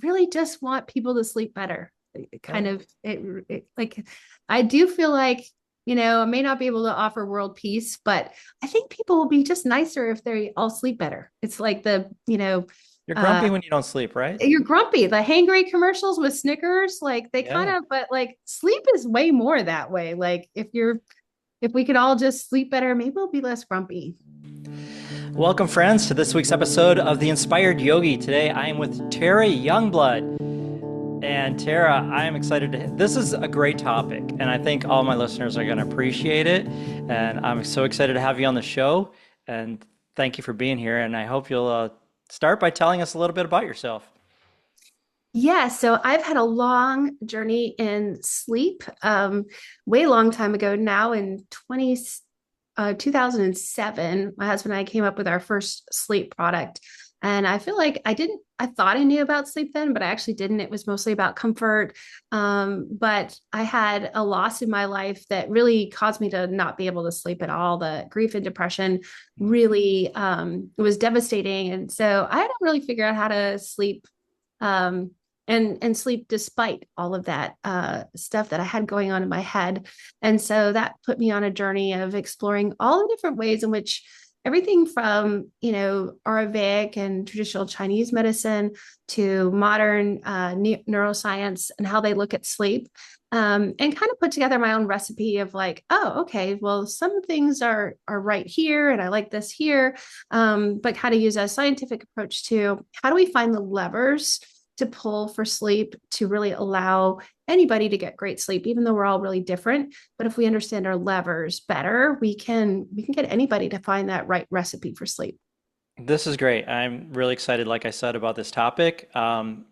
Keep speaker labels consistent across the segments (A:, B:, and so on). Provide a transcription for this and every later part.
A: really just want people to sleep better.
B: Yeah.
A: Like I do feel like, I may not be able to offer world peace, but I think people will be just nicer if they all sleep better. It's like
B: You're
A: uh,
B: grumpy when you don't sleep, right?
A: you're grumpy. The hangry commercials with Snickers, like they kind
B: Yeah.
A: of, but like sleep is way more that way. Like if we could all just sleep better, maybe we'll be less grumpy.
B: Welcome, friends, to this week's episode of the Inspired Yogi. Today, I am with Tara Youngblood. And Tara, I am excited to. This is a great topic, and I think all my listeners are going to appreciate it. And I'm so excited to have you on the show. And thank you for being here. And I hope you'll start by telling us a little bit about yourself.
A: Yeah, so I've had a long journey in sleep, way long time ago now in 2007. My husband and I came up with our first sleep product. And I feel like I thought I knew about sleep then, but I actually didn't. It was mostly about comfort. But I had a loss in my life that really caused me to not be able to sleep at all. The grief and depression really was devastating. And so I had to really figure out how to sleep um, and sleep despite all of that stuff that I had going on in my head. And so that put me on a journey of exploring all the different ways in which everything from Ayurvedic and traditional Chinese medicine to modern neuroscience and how they look at sleep. And kind of put together my own recipe of like, oh, okay, well, some things are right here, and I like this here, but how to use a scientific approach to how do we find the levers to pull for sleep to really allow anybody to get great sleep, even though we're all really different. But if we understand our levers better, we can get anybody to find that right recipe for sleep.
B: This is great. I'm really excited, like I said, about this topic. And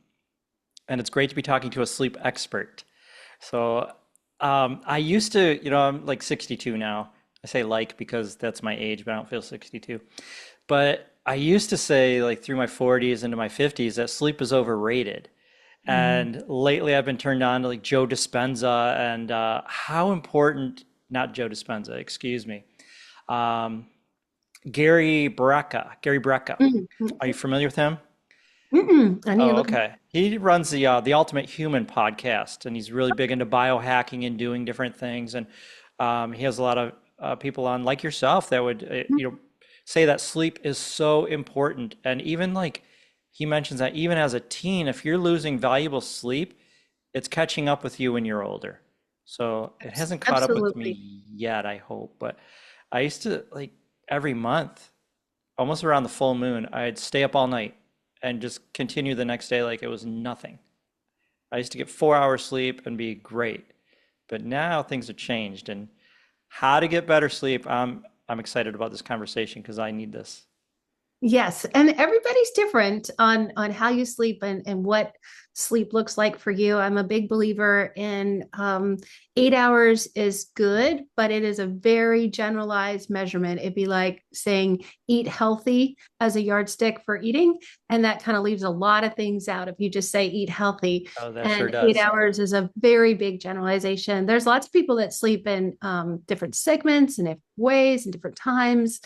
B: it's great to be talking to a sleep expert. So I used to, I'm like 62 now. I say like because that's my age, but I don't feel 62. But I used to say, like through my 40s into my 50s, that sleep is overrated.
A: Mm.
B: And lately I've been turned on to like Joe Dispenza and how important, not Joe Dispenza, excuse me, um, Gary Brecka.
A: Mm.
B: Are you familiar with him?
A: I need to
B: Oh,
A: look.
B: okay. He runs the Ultimate Human podcast, and he's really big into biohacking and doing different things. And he has a lot of people on, like yourself, that would say that sleep is so important. And even like he mentions that even as a teen, if you're losing valuable sleep, it's catching up with you when you're older. So it hasn't caught up with
A: Absolutely.
B: me yet, I hope. But I used to like every month, almost around the full moon, I'd stay up all night and just continue the next day like it was nothing. I used to get 4 hours sleep and be great. But now things have changed and how to get better sleep. I'm excited about this conversation because I need this.
A: Yes, and everybody's different on how you sleep and what sleep looks like for you. I'm a big believer in 8 hours is good, but it is a very generalized measurement. It'd be like saying eat healthy as a yardstick for eating, and that kind of leaves a lot of things out if you just say eat healthy.
B: Oh, that sure
A: And eight
B: does.
A: hours is a very big generalization. There's lots of people that sleep in different segments and different ways and different times.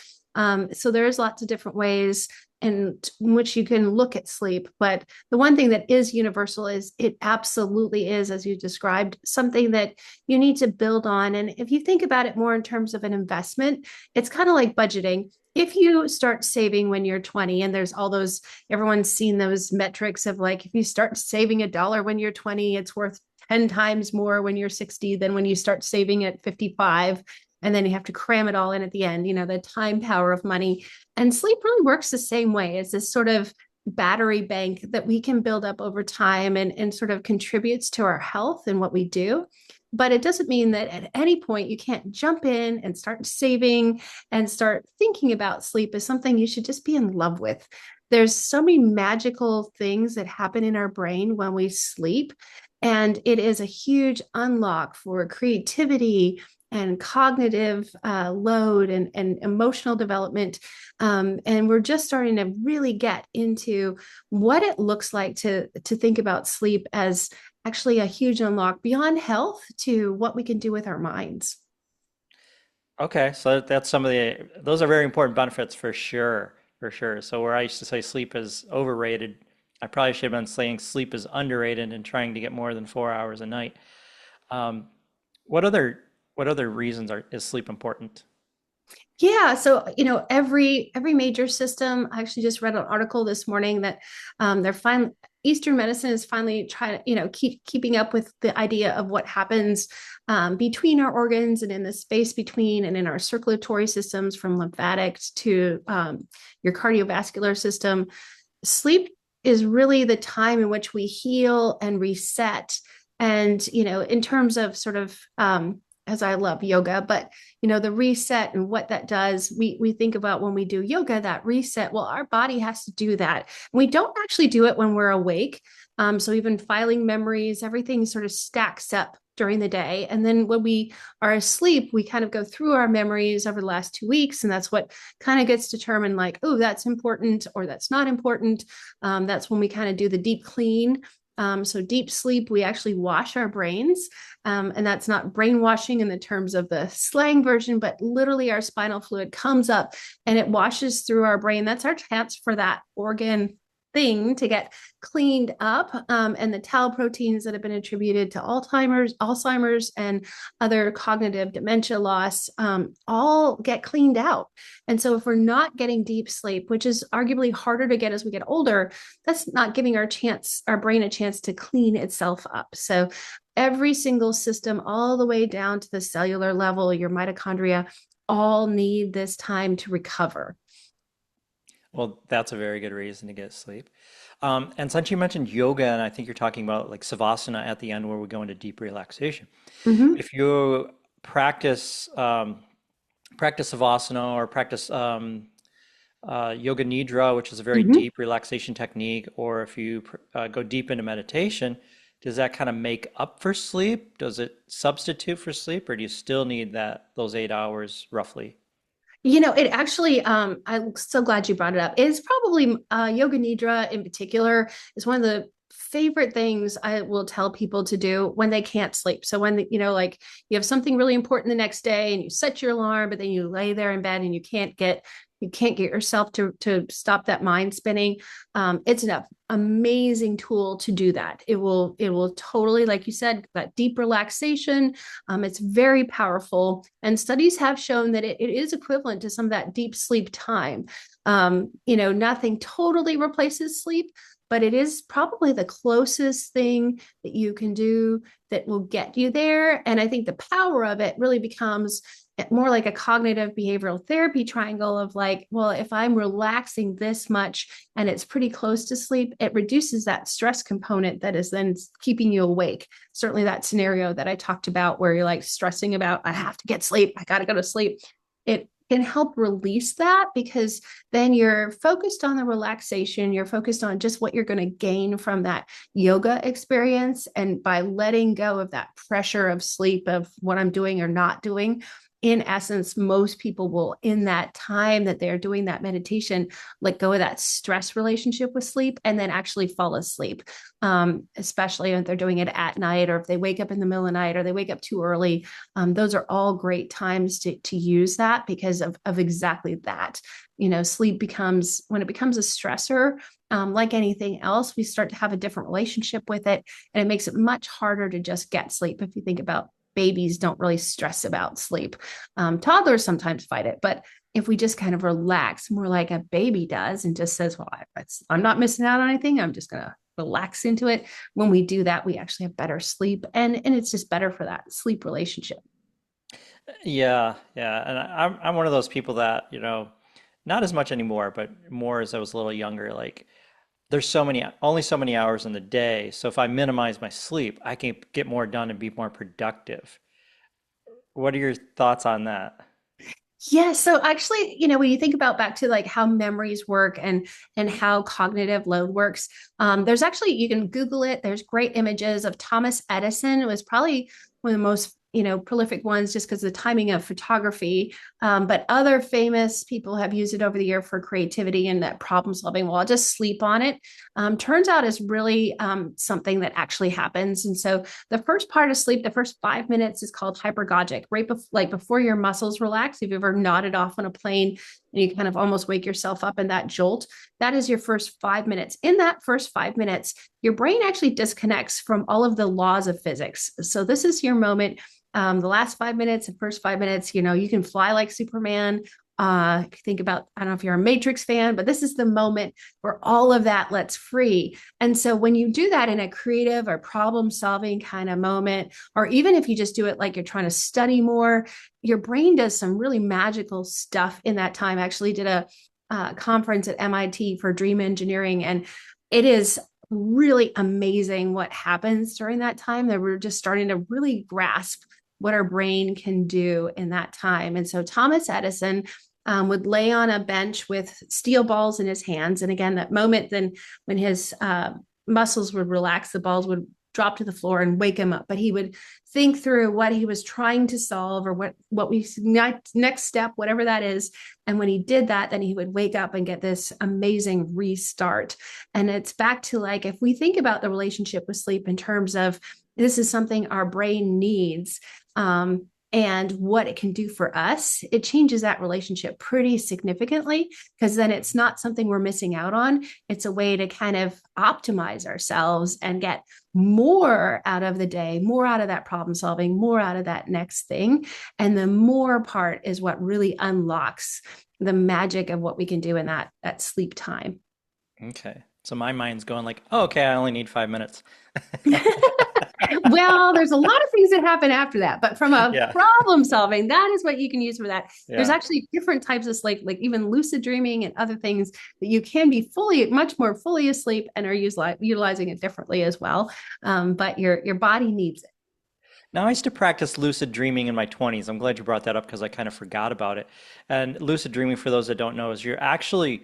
A: So there's lots of different ways in which you can look at sleep. But the one thing that is universal is it absolutely is, as you described, something that you need to build on. And if you think about it more in terms of an investment, it's kind of like budgeting. If you start saving when you're 20, and there's all those, everyone's seen those metrics of like, if you start saving $1 when you're 20, it's worth 10 times more when you're 60 than when you start saving at 55, and then you have to cram it all in at the end, the time power of money. And sleep really works the same way as this sort of battery bank that we can build up over time and sort of contributes to our health and what we do. But it doesn't mean that at any point you can't jump in and start saving and start thinking about sleep as something you should just be in love with. There's so many magical things that happen in our brain when we sleep. And it is a huge unlock for creativity and cognitive load and emotional development. And we're just starting to really get into what it looks like to think about sleep as actually a huge unlock beyond health to what we can do with our minds.
B: Okay, so that's some of those are very important benefits for sure, for sure. So where I used to say sleep is overrated, I probably should have been saying sleep is underrated and trying to get more than 4 hours a night. Um, what other what other reasons is sleep important?
A: Yeah, so every major system. I actually just read an article this morning that they're finally Eastern medicine is finally trying to keeping up with the idea of what happens between our organs and in the space between and in our circulatory systems, from lymphatic to your cardiovascular system. Sleep is really the time in which we heal and reset. And in terms of sort of as I love yoga, but the reset and what that does, we think about when we do yoga, that reset. Well, our body has to do that. We don't actually do it when we're awake. So even filing memories, everything sort of stacks up during the day. And then when we are asleep, we kind of go through our memories over the last 2 weeks. And that's what kind of gets determined, like, oh, that's important or that's not important. That's when we kind of do the deep clean. So deep sleep, we actually wash our brains. And that's not brainwashing in the terms of the slang version, but literally our spinal fluid comes up and it washes through our brain. That's our chance for that organ thing to get cleaned up, and the tau proteins that have been attributed to Alzheimer's and other cognitive dementia loss all get cleaned out. And so if we're not getting deep sleep, which is arguably harder to get as we get older, that's not giving our brain a chance to clean itself up. So every single system, all the way down to the cellular level, your mitochondria, all need this time to recover.
B: Well, that's a very good reason to get sleep. And since you mentioned yoga, and I think you're talking about like savasana at the end where we go into deep relaxation.
A: Mm-hmm.
B: If you practice savasana or practice Yoga Nidra, which is a very
A: Mm-hmm.
B: deep relaxation technique, or if you go deep into meditation, does that kind of make up for sleep? Does it substitute for sleep, or do you still need those 8 hours roughly?
A: It actually, I'm so glad you brought it up. It's probably Yoga Nidra in particular is one of the favorite things I will tell people to do when they can't sleep. So when, like you have something really important the next day and you set your alarm, but then you lay there in bed and you can't get yourself to stop that mind spinning. It's an amazing tool to do that. It will totally, like you said, that deep relaxation. It's very powerful, and studies have shown that it is equivalent to some of that deep sleep time. Nothing totally replaces sleep, but it is probably the closest thing that you can do that will get you there. And I think the power of it really becomes more like a cognitive behavioral therapy triangle of like, well, if I'm relaxing this much and it's pretty close to sleep, it reduces that stress component that is then keeping you awake. Certainly that scenario that I talked about where you're like stressing about, I have to get sleep, I got to go to sleep. It can help release that because then you're focused on the relaxation, you're focused on just what you're going to gain from that yoga experience. And by letting go of that pressure of sleep, of what I'm doing or not doing, in essence, most people will, in that time that they're doing that meditation, let go of that stress relationship with sleep and then actually fall asleep. Especially if they're doing it at night, or if they wake up in the middle of the night, or they wake up too early. Those are all great times to use that because of exactly that. Sleep becomes, when it becomes a stressor, like anything else, we start to have a different relationship with it. And it makes it much harder to just get sleep. If you think about babies don't really stress about sleep. Toddlers sometimes fight it, but if we just kind of relax more like a baby does and just says, well, I'm not missing out on anything, I'm just going to relax into it. When we do that, we actually have better sleep, and it's just better for that sleep relationship.
B: Yeah, yeah. And I'm one of those people that, not as much anymore, but more as I was a little younger, like there's only so many hours in the day. So if I minimize my sleep, I can get more done and be more productive. What are your thoughts on that?
A: Yeah, so actually, when you think about back to like how memories work and how cognitive load works, there's actually, you can Google it. There's great images of Thomas Edison. It was probably one of the most prolific ones just because of the timing of photography. But other famous people have used it over the year for creativity and that problem solving. Well, I'll just sleep on it. turns out is really something that actually happens. And so the first part of sleep, the first 5 minutes, is called hypergogic, right like before your muscles relax. If you've ever nodded off on a plane and you kind of almost wake yourself up in that jolt, that is your first 5 minutes. In that first 5 minutes, your brain actually disconnects from all of the laws of physics. So this is your moment. The last 5 minutes, the first 5 minutes, you can fly like Superman. Think about, I don't know if you're a Matrix fan, but this is the moment where all of that lets free. And so when you do that in a creative or problem solving kind of moment, or even if you just do it like you're trying to study more, your brain does some really magical stuff in that time. I actually did a conference at MIT for dream engineering, and it is really amazing what happens during that time, that we're just starting to really grasp what our brain can do in that time. And so Thomas Edison would lay on a bench with steel balls in his hands. And again, that moment then when his muscles would relax, the balls would drop to the floor and wake him up. But he would think through what he was trying to solve, or what we next step, whatever that is. And when he did that, then he would wake up and get this amazing restart. And it's back to, like, if we think about the relationship with sleep in terms of this is something our brain needs, and what it can do for us, it changes that relationship pretty significantly, because then it's not something we're missing out on. It's a way to kind of optimize ourselves and get more out of the day, more out of that problem solving, more out of that next thing. And the more part is what really unlocks the magic of what we can do in that sleep time.
B: Okay. So my mind's going like, oh, okay, I only need 5 minutes.
A: Well, there's a lot of things that happen after that, but from a
B: Yeah.
A: problem solving, that is what you can use for that. There's
B: Yeah.
A: actually different types of sleep, like even lucid dreaming and other things that you can be much more fully asleep and are utilizing it differently as well. But your body needs it.
B: Now, I used to practice lucid dreaming in my 20s. I'm glad you brought that up because I kind of forgot about it. And lucid dreaming, for those that don't know, is you're actually,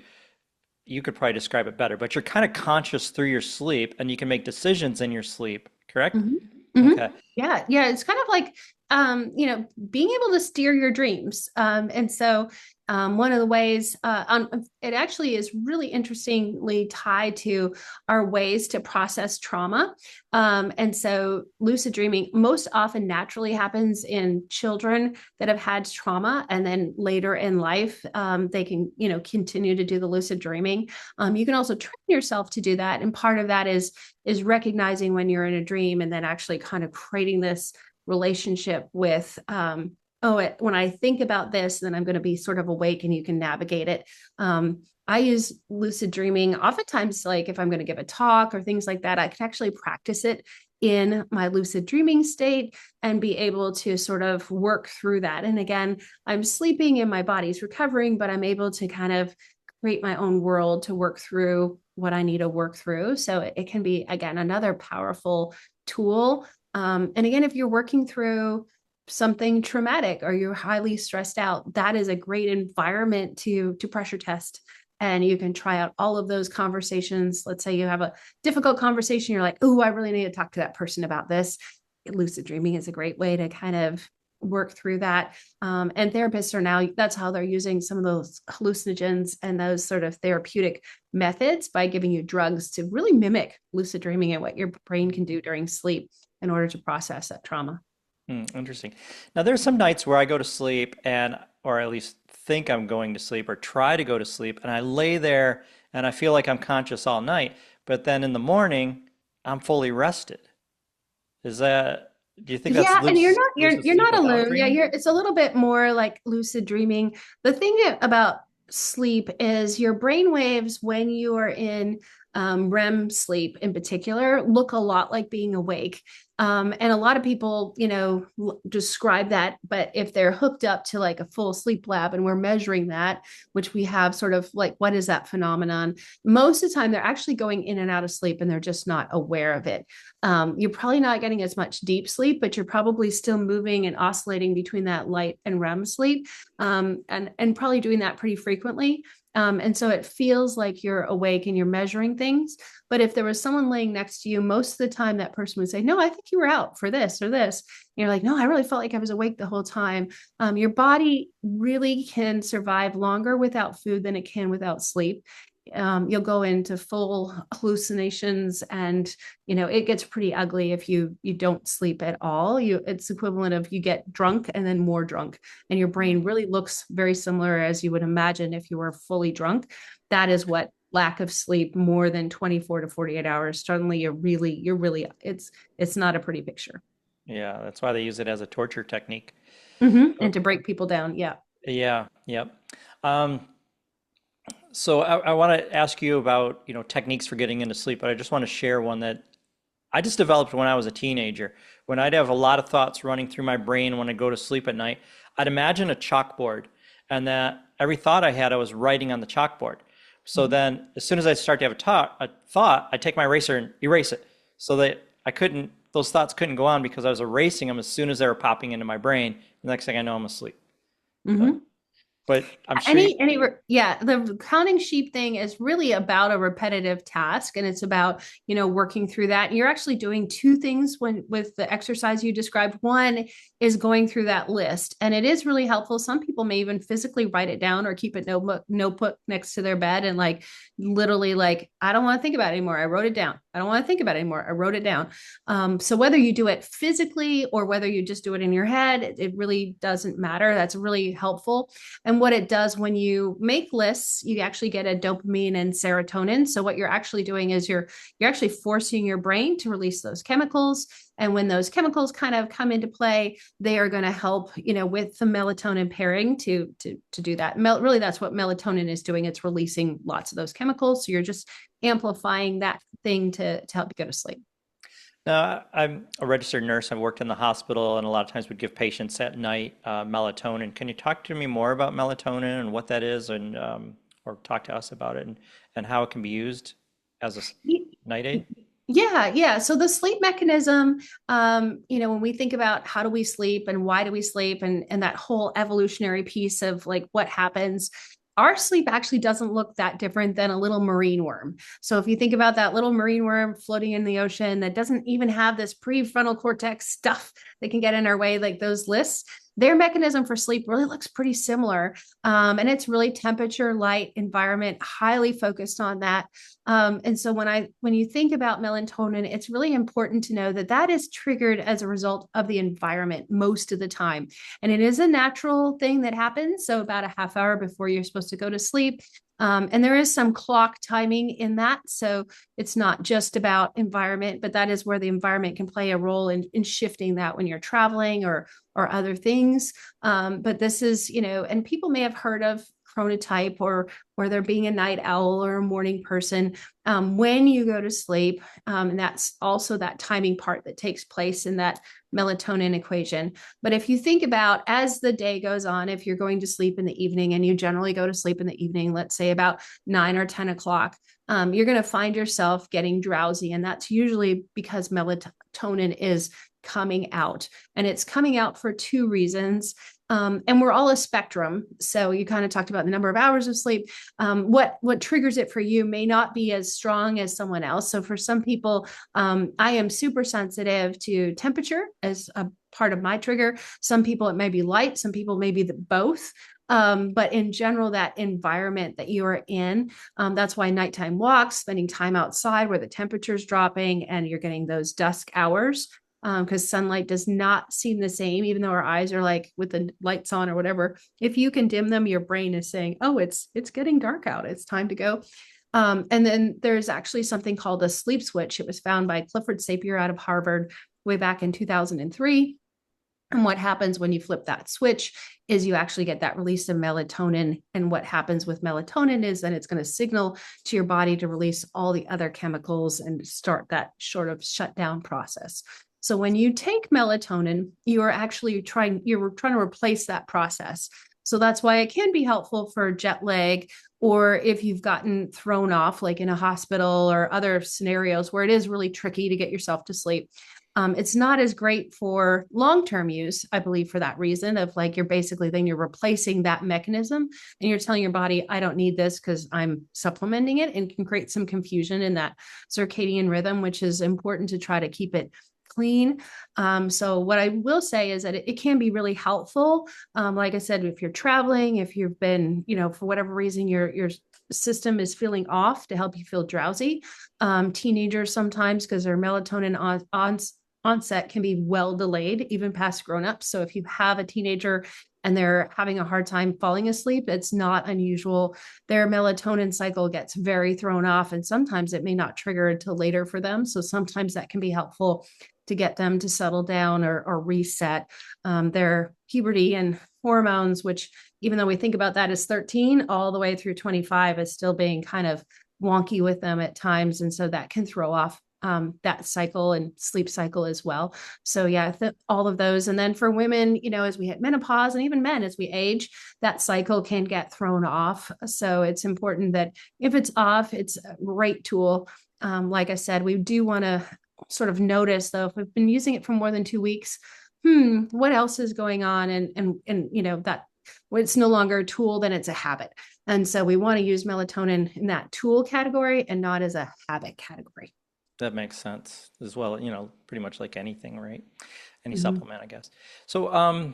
B: you could probably describe it better, but you're kind of conscious through your sleep and you can make decisions in your sleep, correct?
A: Mhm. Mhm.
B: Okay.
A: Yeah. It's kind of like, being able to steer your dreams. And so, one of the ways, it actually is really interestingly tied to our ways to process trauma. And so, lucid dreaming most often naturally happens in children that have had trauma, and then later in life, they can, continue to do the lucid dreaming. You can also train yourself to do that, and part of that is recognizing when you're in a dream, and then actually kind of creating this relationship with, when I think about this, then I'm going to be sort of awake, and you can navigate it. I use lucid dreaming oftentimes, like if I'm going to give a talk or things like that, I can actually practice it in my lucid dreaming state and be able to sort of work through that. And again, I'm sleeping and my body's recovering, but I'm able to kind of create my own world to work through what I need to work through. So it can be, again, another powerful tool. And again, if you're working through something traumatic or you're highly stressed out, that is a great environment to pressure test. And you can try out all of those conversations. Let's say you have a difficult conversation, you're like, oh, I really need to talk to that person about this. Lucid dreaming is a great way to kind of work through that. And therapists are now, that's how they're using some of those hallucinogens and those sort of therapeutic methods, by giving you drugs to really mimic lucid dreaming and what your brain can do during sleep in order to process that trauma.
B: Interesting. Now, there's some nights where I go to sleep or at least think I'm going to sleep or try to go to sleep, and I lay there and I feel like I'm conscious all night, but then in the morning, I'm fully rested. Do you think that's
A: Yeah, and you're not
B: lucid
A: you're
B: sleep
A: not
B: without
A: alone. Yeah,
B: dreaming?
A: it's a little bit more like lucid dreaming. The thing about sleep is your brain waves when you are in REM sleep in particular look a lot like being awake. And a lot of people, describe that, but if they're hooked up to like a full sleep lab and we're measuring that, which we have sort of like, what is that phenomenon? Most of the time, they're actually going in and out of sleep and they're just not aware of it. You're probably not getting as much deep sleep, but you're probably still moving and oscillating between that light and REM sleep, and probably doing that pretty frequently. And so it feels like you're awake and you're measuring things. But if there was someone laying next to you, most of the time that person would say, no, I think you were out for this or this. And you're like, no, I really felt like I was awake the whole time. Your body really can survive longer without food than it can without sleep. you'll go into full hallucinations, and it gets pretty ugly if you don't sleep at all. It's equivalent of you get drunk and then more drunk, and your brain really looks very similar as you would imagine if you were fully drunk. That is what lack of sleep more than 24 to 48 hours, suddenly you're really it's not a pretty picture.
B: Yeah, that's why they use it as a torture technique.
A: And to break people down, yeah.
B: Yeah, yep. Um, so I want to ask you about, techniques for getting into sleep, but I just want to share one that I just developed when I was a teenager. When I'd have a lot of thoughts running through my brain when I go to sleep at night, I'd imagine a chalkboard, and that every thought I had, I was writing on the chalkboard. So then, as soon as I start to have a thought, I take my eraser and erase it, so that those thoughts couldn't go on because I was erasing them as soon as they were popping into my brain. The next thing I know, I'm asleep. But,
A: Hmm.
B: but I'm sure
A: Yeah, the counting sheep thing is really about a repetitive task, and it's about working through that. And you're actually doing two things when with the exercise you described. One is going through that list, and it is really helpful. Some people may even physically write it down or keep a notebook next to their bed, and like literally like, I don't want to think about it anymore, I wrote it down. I don't want to think about it anymore, I wrote it down. So whether you do it physically or whether you just do it in your head, it really doesn't matter. That's really helpful. And what it does when you make lists, you actually get a dopamine and serotonin. So what you're actually doing is you're actually forcing your brain to release those chemicals. And when those chemicals kind of come into play, they are going to help, with the melatonin pairing to do that. Really, that's what melatonin is doing. It's releasing lots of those chemicals. So you're just amplifying that thing to help you go to sleep.
B: now, I'm a registered nurse. I've worked in the hospital, and a lot of times we'd give patients at night melatonin. Can you talk to me more about melatonin and what that is, and or talk to us about it, and how it can be used as a night aid?
A: Yeah, yeah. So the sleep mechanism, when we think about how do we sleep and why do we sleep, and that whole evolutionary piece of like what happens, our sleep actually doesn't look that different than a little marine worm. So if you think about that little marine worm floating in the ocean that doesn't even have this prefrontal cortex stuff that can get in our way, like those lists, their mechanism for sleep really looks pretty similar. And it's really temperature, light, environment, highly focused on that. And so when you think about melatonin, it's really important to know that that is triggered as a result of the environment most of the time. And it is a natural thing that happens. So about a half hour before you're supposed to go to sleep. And there is some clock timing in that. So it's not just about environment, but that is where the environment can play a role in shifting that when you're traveling or other things. But this is, and people may have heard of chronotype or there being a night owl or a morning person when you go to sleep. And that's also that timing part that takes place in that melatonin equation. But if you think about as the day goes on, if you're going to sleep in the evening, and you generally go to sleep in the evening, let's say about 9 or 10 o'clock, you're going to find yourself getting drowsy. And that's usually because melatonin is coming out, and it's coming out for two reasons. And we're all a spectrum. So you kind of talked about the number of hours of sleep. What triggers it for you may not be as strong as someone else. So for some people, I am super sensitive to temperature as a part of my trigger. Some people it may be light. Some people may be both. But in general, that environment that you are in, that's why nighttime walks, spending time outside where the temperature is dropping and you're getting those dusk hours, because sunlight does not seem the same, even though our eyes are like with the lights on or whatever. If you can dim them, your brain is saying, "Oh, it's getting dark out. It's time to go." And then there's actually something called a sleep switch. It was found by Clifford Sapir out of Harvard way back in 2003. And what happens when you flip that switch is you actually get that release of melatonin. And what happens with melatonin is then it's going to signal to your body to release all the other chemicals and start that sort of shutdown process. So when you take melatonin, you are actually you're trying to replace that process. So that's why it can be helpful for jet lag, or if you've gotten thrown off, like in a hospital or other scenarios where it is really tricky to get yourself to sleep. It's not as great for long-term use, I believe, for that reason of like, you're replacing that mechanism and you're telling your body, I don't need this because I'm supplementing it, and can create some confusion in that circadian rhythm, which is important to try to keep it clean. So what I will say is that it can be really helpful. Like I said, if you're traveling, if you've been, for whatever reason, you're system is feeling off to help you feel drowsy. Teenagers sometimes, because their melatonin onset can be well delayed, even past grown-ups. So if you have a teenager and they're having a hard time falling asleep, it's not unusual. Their melatonin cycle gets very thrown off, and sometimes it may not trigger until later for them. So sometimes that can be helpful to get them to settle down or reset their puberty and hormones, which, even though we think about that as 13 all the way through 25, is still being kind of wonky with them at times. And so that can throw off that cycle and sleep cycle as well. So yeah, all of those. And then for women, as we hit menopause, and even men as we age, that cycle can get thrown off. So it's important that if it's off, it's a great tool. Like I said, we do want to sort of notice, though, if we've been using it for more than 2 weeks, what else is going on? And that when it's no longer a tool, then it's a habit. And so we want to use melatonin in that tool category and not as a habit category.
B: That makes sense as well, pretty much like anything, right? Any
A: Mhm.
B: supplement, I guess. So,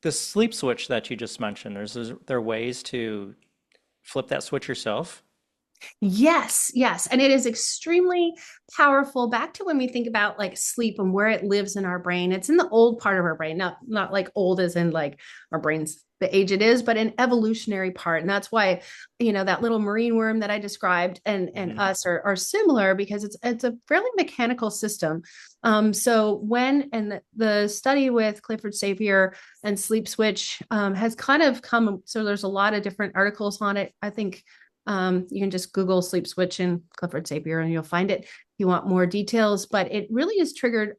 B: the sleep switch that you just mentioned, there are ways to flip that switch yourself?
A: Yes, yes. And it is extremely powerful. Back to when we think about like sleep and where it lives in our brain. It's in the old part of our brain, not like old as in like our brain's the age it is, but an evolutionary part. And that's why, that little marine worm that I described and
B: Hmm.
A: us are similar, because it's a fairly mechanical system. So when and the study with Clifford Safier and Sleep Switch has kind of come, so there's a lot of different articles on it. I think you can just Google sleep switch and Clifford Sapier and you'll find it if you want more details. But it really is triggered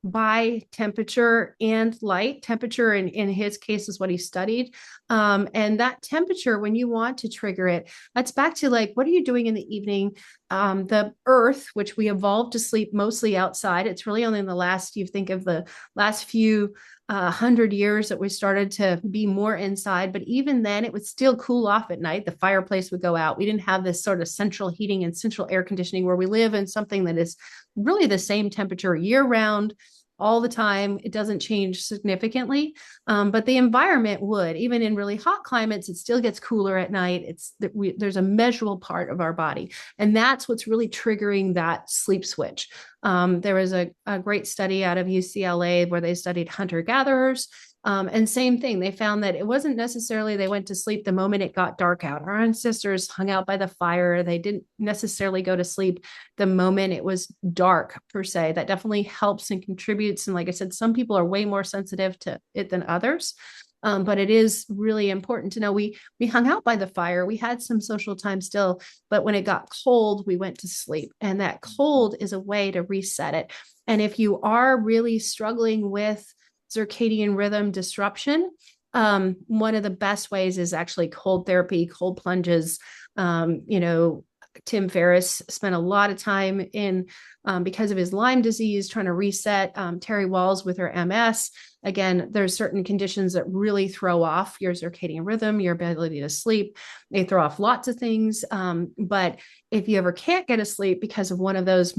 A: by temperature and light. Temperature in his case is what he studied. And that temperature, when you want to trigger it, that's back to like, what are you doing in the evening? The earth, which we evolved to sleep mostly outside. It's really only in the last, you think of the last few 100 years that we started to be more inside. But even then, it would still cool off at night. The fireplace would go out. We didn't have this sort of central heating and central air conditioning where we live in something that is really the same temperature year round, all the time. It doesn't change significantly, but the environment would. Even in really hot climates, it still gets cooler at night. There's a measurable part of our body, and that's what's really triggering that sleep switch. There was a great study out of UCLA where they studied hunter gatherers. And same thing, they found that it wasn't necessarily they went to sleep the moment it got dark out. Our ancestors hung out by the fire. They didn't necessarily go to sleep the moment it was dark, per se. That definitely helps and contributes. And like I said, some people are way more sensitive to it than others. But it is really important to know we hung out by the fire. We had some social time still, but when it got cold, we went to sleep. And that cold is a way to reset it. And if you are really struggling with circadian rhythm disruption, one of the best ways is actually cold therapy, cold plunges. Tim Ferriss spent a lot of time in, because of his Lyme disease, trying to reset. Terry Walls with her MS. Again, there's certain conditions that really throw off your circadian rhythm, your ability to sleep. They throw off lots of things. But if you ever can't get a sleep because of one of those,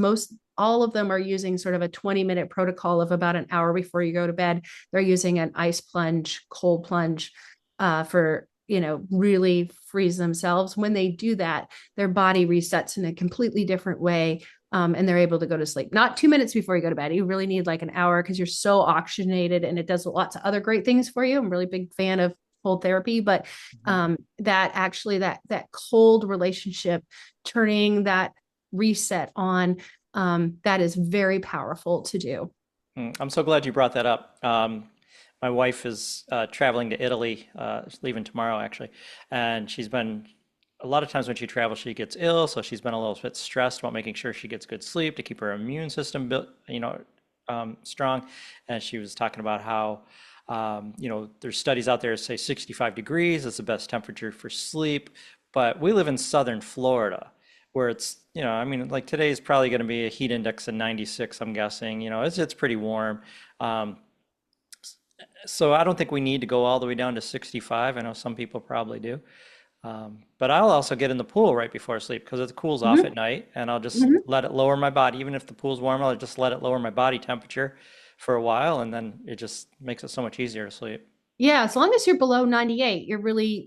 A: all of them are using sort of a 20-minute protocol of about an hour before you go to bed. They're using an ice plunge, cold plunge for really freeze themselves. When they do that, their body resets in a completely different way. And they're able to go to sleep. Not 2 minutes before you go to bed. You really need like an hour because you're so oxygenated, and it does lots of other great things for you. I'm a really big fan of cold therapy, but that cold relationship, turning that reset on, that is very powerful to do.
B: I'm so glad you brought that up. My wife is traveling to Italy, she's leaving tomorrow actually, and she's been a lot of times when she travels, she gets ill, so she's been a little bit stressed about making sure she gets good sleep to keep her immune system built, strong. And she was talking about how, there's studies out there that say 65 degrees is the best temperature for sleep, but we live in southern Florida, where it's, like today is probably going to be a heat index of 96, I'm guessing. It's pretty warm. Um, so I don't think we need to go all the way down to 65. I know some people probably do. But I'll also get in the pool right before sleep because it cools off
A: Mhm,
B: at night, and I'll just
A: mhm.
B: let it lower my body. Even if the pool's warm, I'll just let it lower my body temperature for a while, and then it just makes it so much easier to sleep.
A: Yeah, as long as you're below 98, you're really,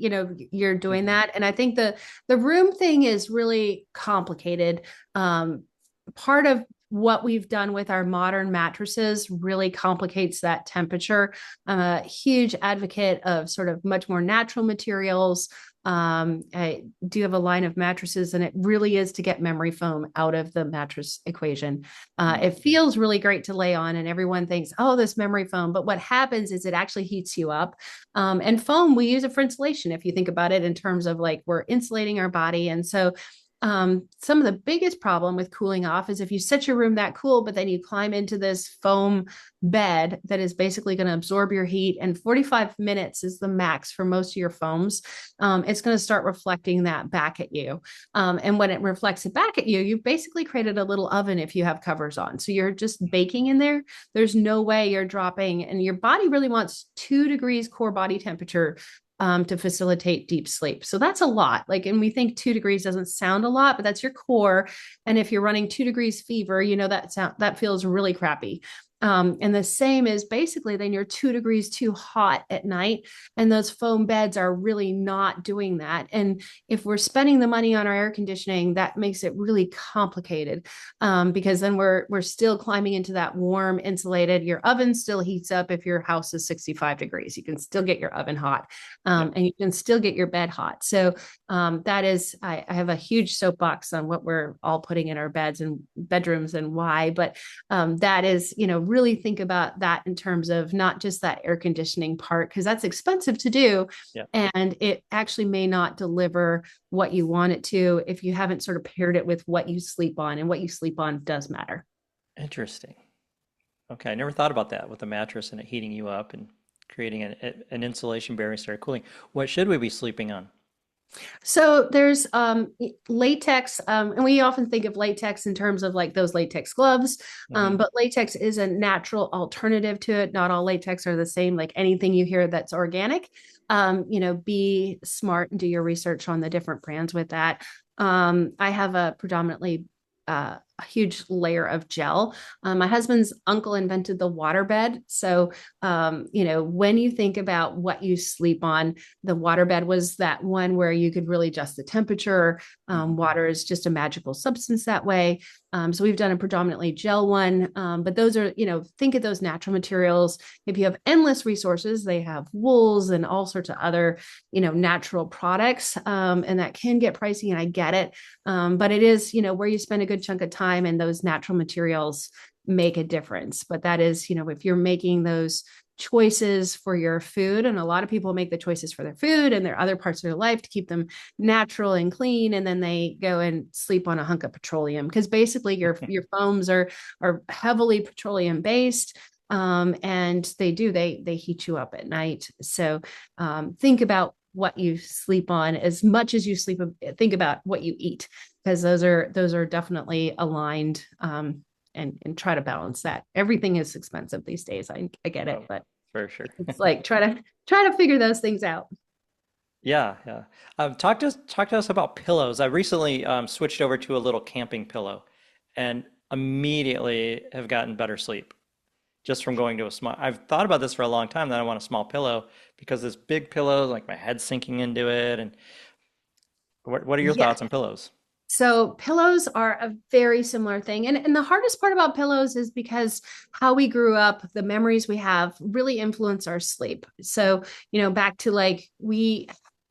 A: you're doing
B: Mhm.
A: that. And I think the room thing is really complicated. Part of what we've done with our modern mattresses really complicates that temperature. I'm a huge advocate of sort of much more natural materials. I do have a line of mattresses, and it really is to get memory foam out of the mattress equation.
B: Mm.
A: It feels really great to lay on, and everyone thinks, oh, this memory foam. But what happens is it actually heats you up. And foam, we use it for insulation, if you think about it in terms of like we're insulating our body. And so some of the biggest problem with cooling off is if you set your room that cool, but then you climb into this foam bed that is basically going to absorb your heat, and 45 minutes is the max for most of your foams. It's going to start reflecting that back at you. And when it reflects it back at you, you've basically created a little oven if you have covers on. So you're just baking in there. There's no way you're dropping, and your body really wants 2 degrees core body temperature to facilitate deep sleep. So that's a lot. Like, and we think 2 degrees doesn't sound a lot, but that's your core. And if you're running 2 degrees fever, that feels really crappy. And the same is basically then you're 2 degrees too hot at night, and those foam beds are really not doing that. And if we're spending the money on our air conditioning, that makes it really complicated, because then we're still climbing into that warm, insulated. Your oven still heats up if your house is 65 degrees. You can still get your oven hot,
B: Yeah.
A: and you can still get your bed hot. So that is, I have a huge soapbox on what we're all putting in our beds and bedrooms and why, but that is, really think about that in terms of not just that air conditioning part, because that's expensive to do.
B: Yeah.
A: And it actually may not deliver what you want it to if you haven't sort of paired it with what you sleep on, and what you sleep on does matter.
B: Interesting. Okay, I never thought about that with the mattress and it heating you up and creating an insulation barrier instead of cooling. What should we be sleeping on?
A: So there's latex, and we often think of latex in terms of like those latex gloves,
B: Hmm.
A: but latex is a natural alternative to it. Not all latex are the same. Like anything you hear that's organic, be smart and do your research on the different brands with that. I have a predominantly a huge layer of gel. My husband's uncle invented the waterbed. So, when you think about what you sleep on, the waterbed was that one where you could really adjust the temperature. Water is just a magical substance that way. So we've done a predominantly gel one, but those are, think of those natural materials. If you have endless resources, they have wools and all sorts of other, natural products, and that can get pricey, and I get it. But it is, where you spend a good chunk of time, and those natural materials make a difference. But that is, if you're making those choices for your food, and a lot of people make the choices for their food and their other parts of their life to keep them natural and clean, and then they go and sleep on a hunk of petroleum, because basically your foams are heavily petroleum based. And they heat you up at night. So think about what you sleep on as much as you sleep. Think about what you eat, because those are definitely aligned. And try to balance that. Everything is expensive these days. I get it,
B: Oh,
A: but
B: for sure.
A: it's like try to figure those things out.
B: Yeah, yeah. Talk to us about pillows. I recently switched over to a little camping pillow, and immediately have gotten better sleep just from going to a small. I've thought about this for a long time that I want a small pillow because this big pillow, like my head sinking into it. And what are your
A: Yeah.
B: thoughts on pillows?
A: So pillows are a very similar thing. And the hardest part about pillows is because how we grew up, the memories we have really influence our sleep. So, back to like we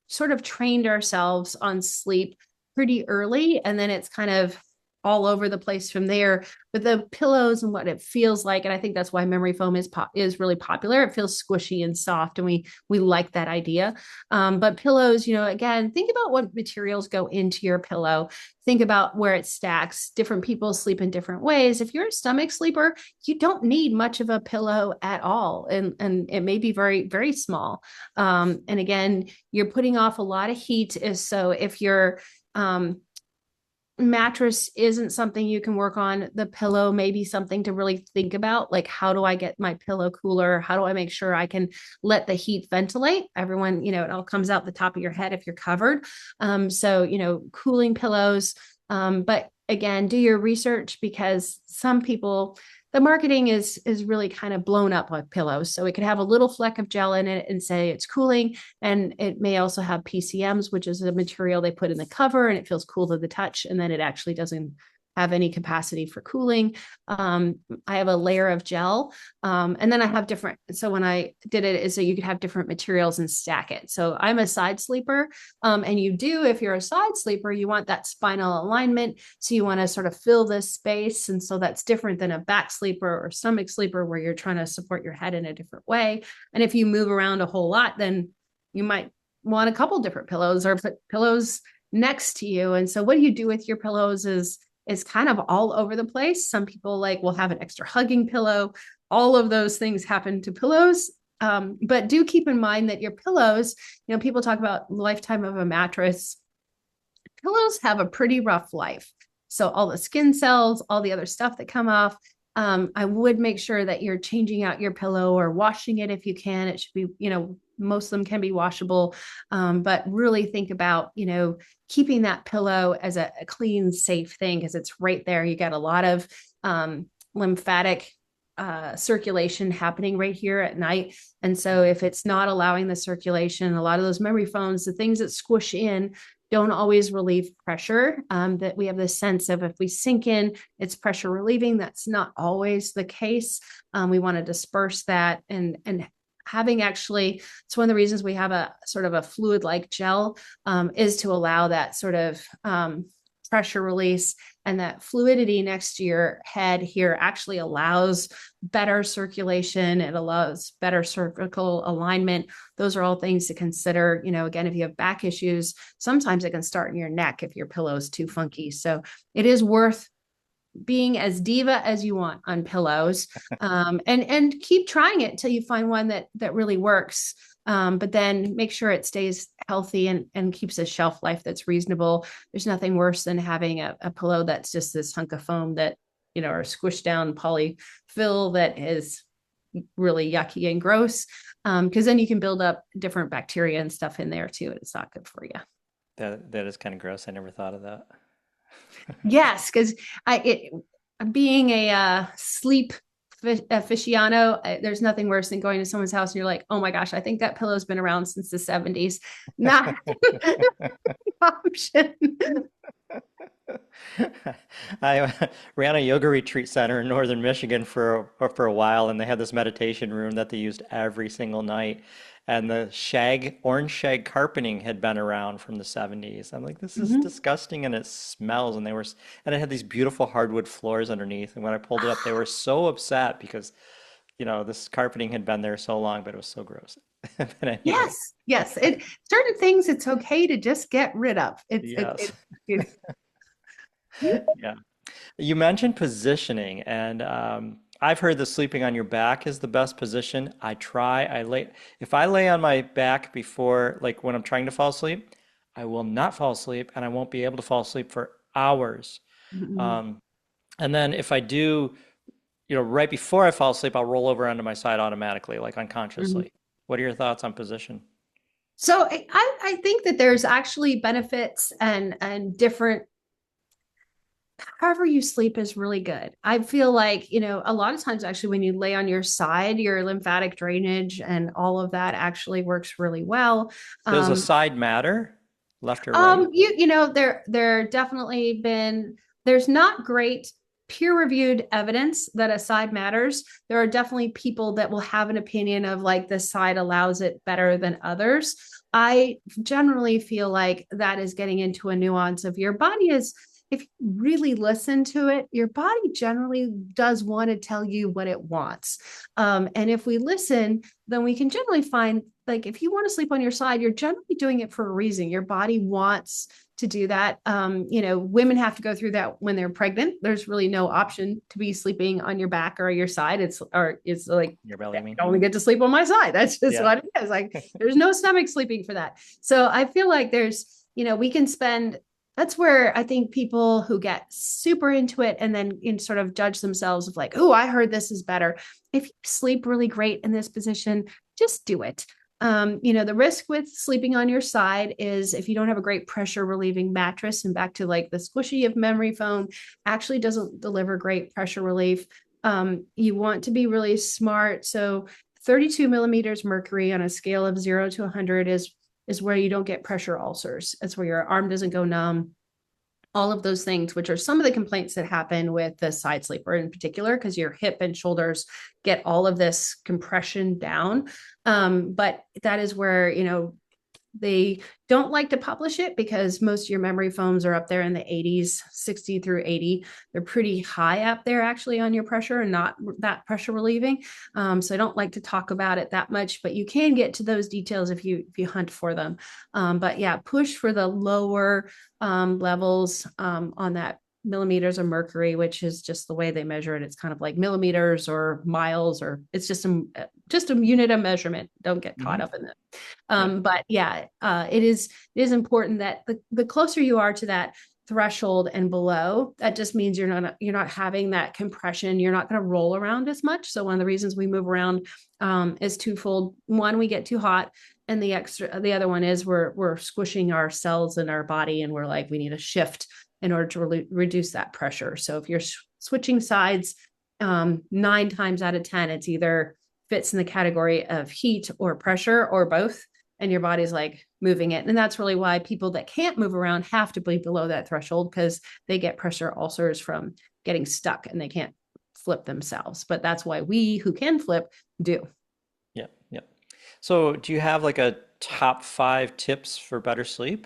A: sort of trained ourselves on sleep pretty early, and then it's kind of all over the place from there. But the pillows and what it feels like, and I think that's why memory foam is really popular. It feels squishy and soft, and we like that idea. But pillows, again, think about what materials go into your pillow. Think about where it stacks. Different people sleep in different ways. If you're a stomach sleeper, you don't need much of a pillow at all, and it may be very very small. And again, you're putting off a lot of heat. Is so if you're mattress isn't something you can work on, the pillow may be something to really think about. Like, how do I get my pillow cooler? How do I make sure I can let the heat ventilate? Everyone, it all comes out the top of your head if you're covered. So, cooling pillows. But again, do your research, because some people, the marketing is really kind of blown up with pillows. So it could have a little fleck of gel in it and say it's cooling. And it may also have PCMs, which is a material they put in the cover, and it feels cool to the touch. And then it actually doesn't have any capacity for cooling. I have a layer of gel. And then I have different, so when I did it, is so you could have different materials and stack it. So I'm a side sleeper. And you do, if you're a side sleeper, you want that spinal alignment. So you want to sort of fill this space. And so that's different than a back sleeper or stomach sleeper, where you're trying to support your head in a different way. And if you move around a whole lot, then you might want a couple different pillows or put pillows next to you. And so what you do with your pillows is kind of all over the place. Some people will have an extra hugging pillow. All of those things happen to pillows. But do keep in mind that your pillows, people talk about lifetime of a mattress. Pillows have a pretty rough life. So all the skin cells, all the other stuff that come off, I would make sure that you're changing out your pillow or washing it if you can. It should be, most of them can be washable, but really think about, keeping that pillow as a clean, safe thing, because it's right there. You got a lot of lymphatic circulation happening right here at night. And so if it's not allowing the circulation, a lot of those memory foams, the things that squish in, don't always relieve pressure. That we have this sense of if we sink in, it's pressure relieving. That's not always the case. We want to disperse that, and having actually, it's one of the reasons we have a sort of a fluid-like gel, is to allow that sort of pressure release, and that fluidity next to your head here actually allows better circulation. It allows better cervical alignment. Those are all things to consider. Again, if you have back issues, sometimes it can start in your neck if your pillow is too funky. So it is worth being as diva as you want on pillows, and keep trying it until you find one that really works. But then make sure it stays healthy and keeps a shelf life that's reasonable. There's nothing worse than having a pillow that's just this hunk of foam that, or squished down polyfill that is really yucky and gross. Because then you can build up different bacteria and stuff in there too. And it's not good for you.
B: That is kind of gross. I never thought of that.
A: Yes, because being a sleep aficionado, there's nothing worse than going to someone's house and you're like, oh my gosh, I think that pillow's been around since the 70s. Not option.
B: I ran a yoga retreat center in northern Michigan for a while, and they had this meditation room that they used every single night. And the orange shag carpeting had been around from the 70s. I'm like, this is disgusting, and it smells. And and it had these beautiful hardwood floors underneath. And when I pulled it up, they were so upset because, this carpeting had been there so long, but it was so gross. But anyway.
A: Yes. Certain things it's okay to just get rid of.
B: Yes. Yeah. You mentioned positioning, and I've heard that sleeping on your back is the best position. If I lay on my back before, like when I'm trying to fall asleep, I will not fall asleep, and I won't be able to fall asleep for hours. And then if I do, right before I fall asleep, I'll roll over onto my side automatically, like unconsciously. What are your thoughts on position?
A: So I think that there's actually benefits and different, however you sleep is really good. I feel like, a lot of times actually when you lay on your side, your lymphatic drainage and all of that actually works really well.
B: Does a side matter, left or right?
A: There definitely there's not great peer-reviewed evidence that a side matters. There are definitely people that will have an opinion of like this side allows it better than others. I generally feel like that is getting into a nuance of your body is, if you really listen to it, your body generally does want to tell you what it wants. And if we listen, then we can generally find, like, if you want to sleep on your side, you're generally doing it for a reason. Your body wants to do that. Women have to go through that when they're pregnant. There's really no option to be sleeping on your back or your side. It's like
B: Your belly, I mean.
A: I only get to sleep on my side. That's just what it is. Like, there's no stomach sleeping for that. So I feel like we can spend. That's where I think people who get super into it and then sort of judge themselves of like, oh, I heard this is better. If you sleep really great in this position, just do it. The risk with sleeping on your side is if you don't have a great pressure relieving mattress, and back to like the squishy of memory foam actually doesn't deliver great pressure relief. You want to be really smart. So 32 millimeters mercury on a scale of 0 to 100 is where you don't get pressure ulcers. It's where your arm doesn't go numb, all of those things, which are some of the complaints that happen with the side sleeper in particular, because your hip and shoulders get all of this compression down. But that is where, they don't like to publish it because most of your memory foams are up there in the 80s, 60 through 80. They're pretty high up there actually on your pressure and not that pressure relieving. So I don't like to talk about it that much, but you can get to those details if you hunt for them. But yeah, push for the lower levels on that millimeters of mercury, which is just the way they measure it. It's kind of like millimeters or miles, or it's just a unit of measurement. Don't get caught up in it. But yeah, it is important that the closer you are to that threshold and below, that just means you're not having that compression. You're not going to roll around as much. So one of the reasons we move around is twofold. One, we get too hot, and the other one is we're squishing our cells in our body, and we're like, we need a shift in order to reduce that pressure. So if you're switching sides, 9 times out of 10, it's either fits in the category of heat or pressure or both, and your body's like moving it. And that's really why people that can't move around have to be below that threshold, because they get pressure ulcers from getting stuck and they can't flip themselves. But that's why we who can flip do.
B: Yeah, yeah. So do you have like a top 5 tips for better sleep?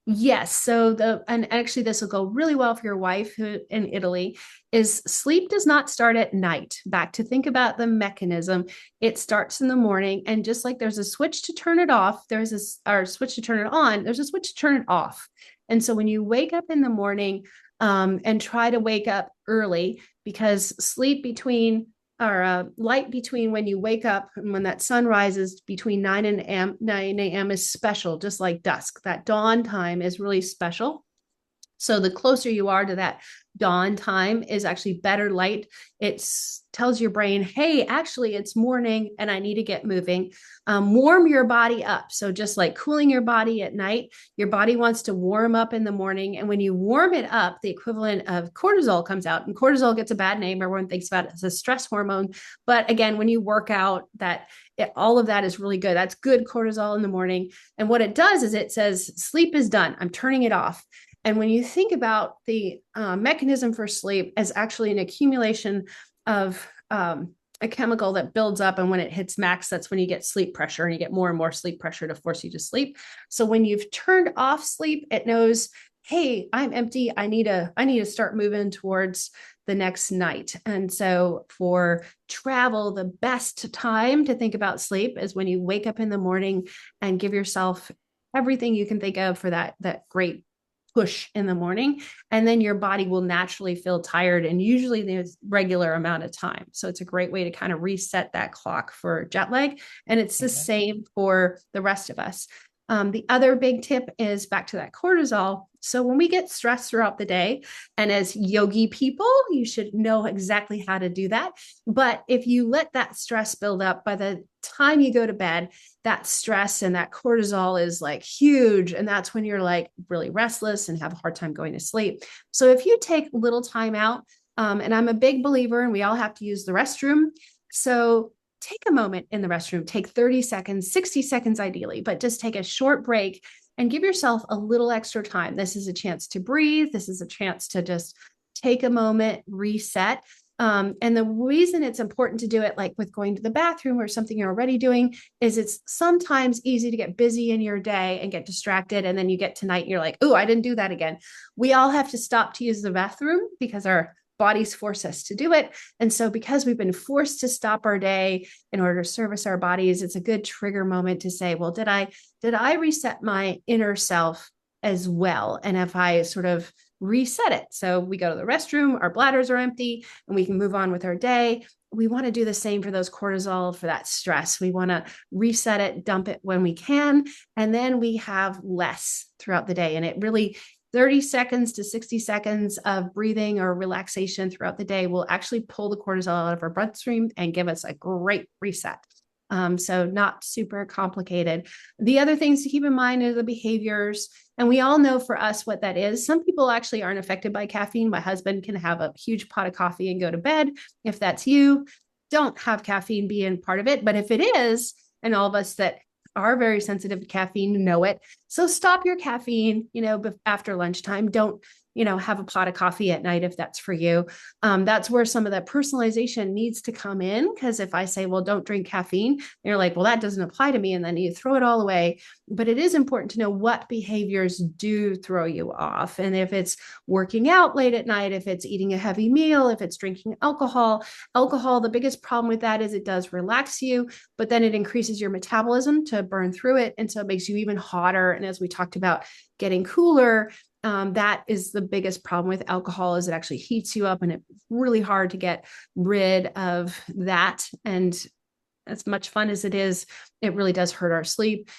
A: Yes. So and actually this will go really well for your wife who in Italy, is sleep does not start at night. Back to think about the mechanism. It starts in the morning. And just like there's a switch to turn it off, or switch to turn it on, there's a switch to turn it off. And so when you wake up in the morning, and try to wake up early, because sleep between or light between when you wake up and when that sun rises between 9 a.m. is special, just like dusk. That dawn time is really special. So the closer you are to that dawn time is actually better light. It tells your brain, hey, actually it's morning and I need to get moving. Warm your body up. So just like cooling your body at night, your body wants to warm up in the morning. And when you warm it up, the equivalent of cortisol comes out. And cortisol gets a bad name. Everyone thinks about it as a stress hormone. But again, when you work out, all of that is really good. That's good cortisol in the morning. And what it does is it says, sleep is done. I'm turning it off. And when you think about the mechanism for sleep as actually an accumulation of a chemical that builds up, and when it hits max, that's when you get sleep pressure, and you get more and more sleep pressure to force you to sleep. So when you've turned off sleep, it knows, hey, I'm empty. I need to start moving towards the next night. And so for travel, the best time to think about sleep is when you wake up in the morning and give yourself everything you can think of for that great push in the morning, and then your body will naturally feel tired, and usually there's regular amount of time. So it's a great way to kind of reset that clock for jet lag, and it's the same for the rest of us. The other big tip is back to that cortisol. So when we get stressed throughout the day, and as yogi people, you should know exactly how to do that. But if you let that stress build up, by the time you go to bed, that stress and that cortisol is like huge. And that's when you're like really restless and have a hard time going to sleep. So if you take little time out, and I'm a big believer, and we all have to use the restroom. So take a moment in the restroom, take 30 seconds, 60 seconds ideally, but just take a short break and give yourself a little extra time. This is a chance to breathe. This is a chance to just take a moment, reset. And the reason it's important to do it, like with going to the bathroom or something you're already doing, is it's sometimes easy to get busy in your day and get distracted. And then you get to night and you're like, oh, I didn't do that again. We all have to stop to use the bathroom because our bodies force us to do it. And so because we've been forced to stop our day in order to service our bodies, it's a good trigger moment to say, well, did I reset my inner self as well? And if I sort of reset it, so we go to the restroom, our bladders are empty, and we can move on with our day. We want to do the same for those cortisol, for that stress. We want to reset it, dump it when we can, and then we have less throughout the day. And it really 30 seconds to 60 seconds of breathing or relaxation throughout the day will actually pull the cortisol out of our bloodstream and give us a great reset. So not super complicated. The other things to keep in mind are the behaviors. And we all know for us what that is. Some people actually aren't affected by caffeine. My husband can have a huge pot of coffee and go to bed. If that's you, don't have caffeine being part of it. But if it is, and all of us that are very sensitive to caffeine know it. So stop your caffeine, after lunchtime. Don't, have a pot of coffee at night if that's for you. That's where some of that personalization needs to come in. Because if I say, well, don't drink caffeine, you're like, well, that doesn't apply to me. And then you throw it all away. But it is important to know what behaviors do throw you off. And if it's working out late at night, if it's eating a heavy meal, if it's drinking alcohol, the biggest problem with that is it does relax you, but then it increases your metabolism to burn through it. And so it makes you even hotter. And as we talked about, getting cooler, that is the biggest problem with alcohol, is it actually heats you up, and it's really hard to get rid of that. And as much fun as it is, it really does hurt our sleep.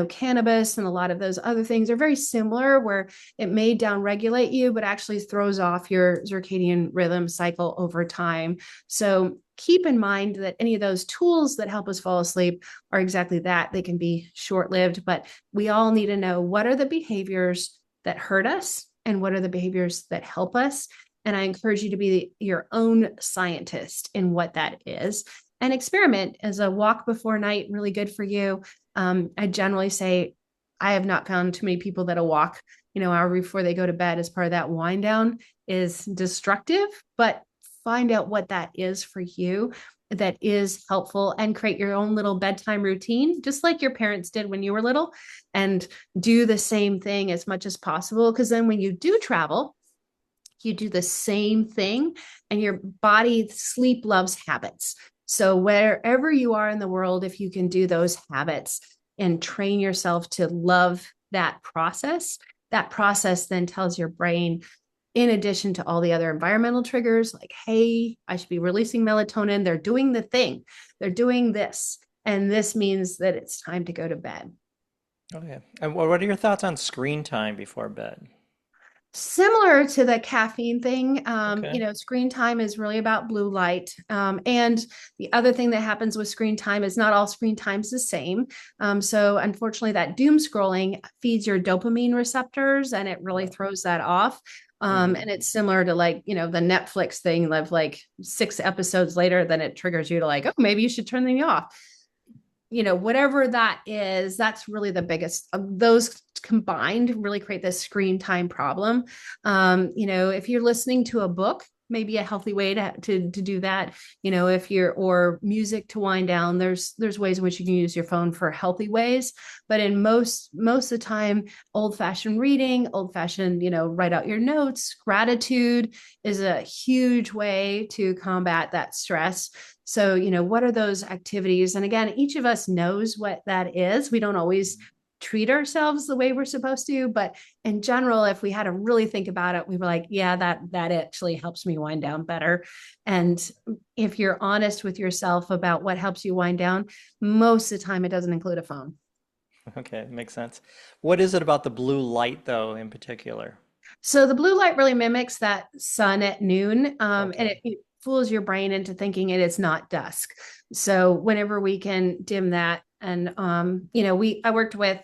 A: Cannabis and a lot of those other things are very similar, where it may downregulate you, but actually throws off your circadian rhythm cycle over time. So keep in mind that any of those tools that help us fall asleep are exactly that. They can be short-lived, but we all need to know what are the behaviors that hurt us and what are the behaviors that help us. And I encourage you to be your own scientist in what that is. And experiment. Is a walk before night really good for you? I generally say I have not found too many people that a walk, hour before they go to bed as part of that wind down is destructive, but find out what that is for you that is helpful, and create your own little bedtime routine, just like your parents did when you were little, and do the same thing as much as possible. Because then when you do travel, you do the same thing, and your body sleep loves habits. So wherever you are in the world, if you can do those habits and train yourself to love that process then tells your brain, in addition to all the other environmental triggers, like, hey, I should be releasing melatonin. They're doing the thing. They're doing this. And this means that it's time to go to bed.
B: Okay. And what are your thoughts on screen time before bed?
A: Similar to the caffeine thing,
B: Okay.
A: screen time is really about blue light. And the other thing that happens with screen time is not all screen time's the same. So unfortunately, that doom scrolling feeds your dopamine receptors, and it really
B: Yeah.
A: throws that off.
B: Hmm.
A: And it's similar to, like, the Netflix thing of like 6 episodes later, then it triggers you to like, oh, maybe you should turn them off. Whatever that is, that's really the biggest of those combined really create this screen time problem. If you're listening to a book, maybe a healthy way to do that. If you're, or music to wind down, there's ways in which you can use your phone for healthy ways. But in most of the time, old-fashioned reading, old-fashioned, write out your notes, gratitude is a huge way to combat that stress. So, what are those activities? And again, each of us knows what that is. We don't always treat ourselves the way we're supposed to, but in general, if we had to really think about it, we were like, yeah, that actually helps me wind down better. And if you're honest with yourself about what helps you wind down, most of the time it doesn't include a phone.
B: Okay, makes sense. What is it about the blue light, though, in particular?
A: So the blue light really mimics that sun at noon, and
B: Okay.
A: it fools your brain into thinking it is not dusk. So whenever we can dim that, and I worked with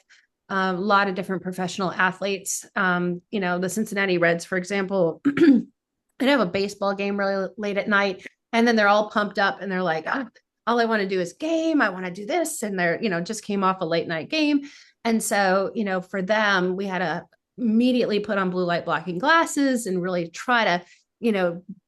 A: a lot of different professional athletes. The Cincinnati Reds, for example, they have a baseball game really late at night, and then they're all pumped up, and they're like, "Ah, all I want to do is game. I want to do this," and they're just came off a late night game, and so for them, we had to immediately put on blue light blocking glasses and really try to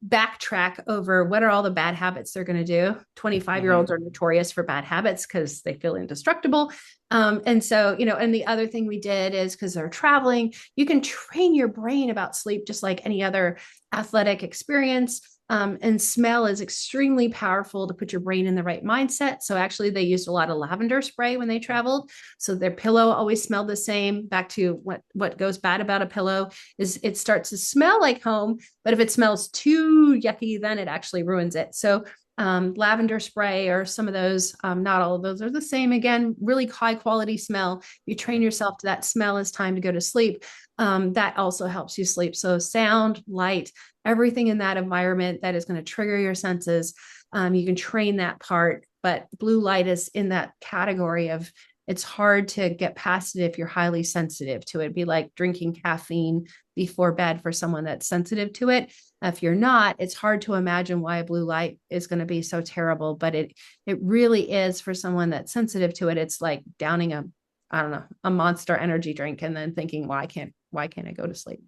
A: backtrack over what are all the bad habits they're going to do. 25-year-olds
B: Hmm.
A: are notorious for bad habits because they feel indestructible. And so, and the other thing we did is, because they're traveling, you can train your brain about sleep just like any other athletic experience. And smell is extremely powerful to put your brain in the right mindset. So actually, they used a lot of lavender spray when they traveled. So their pillow always smelled the same. Back to what goes bad about a pillow is it starts to smell like home, but if it smells too yucky, then it actually ruins it. So lavender spray or some of those, not all of those are the same. Again, really high quality smell. You train yourself to that smell as time to go to sleep. That also helps you sleep. So sound, light, everything in that environment that is going to trigger your senses. You can train that part but blue light is in that category of it's hard to get past it if you're highly sensitive to it. It'd be like drinking caffeine before bed for someone that's sensitive to it. If you're not, it's hard to imagine why blue light is going to be so terrible, but it really is for someone that's sensitive to it. It's like downing a, I don't know, a Monster energy drink and then thinking, why can't I go to sleep?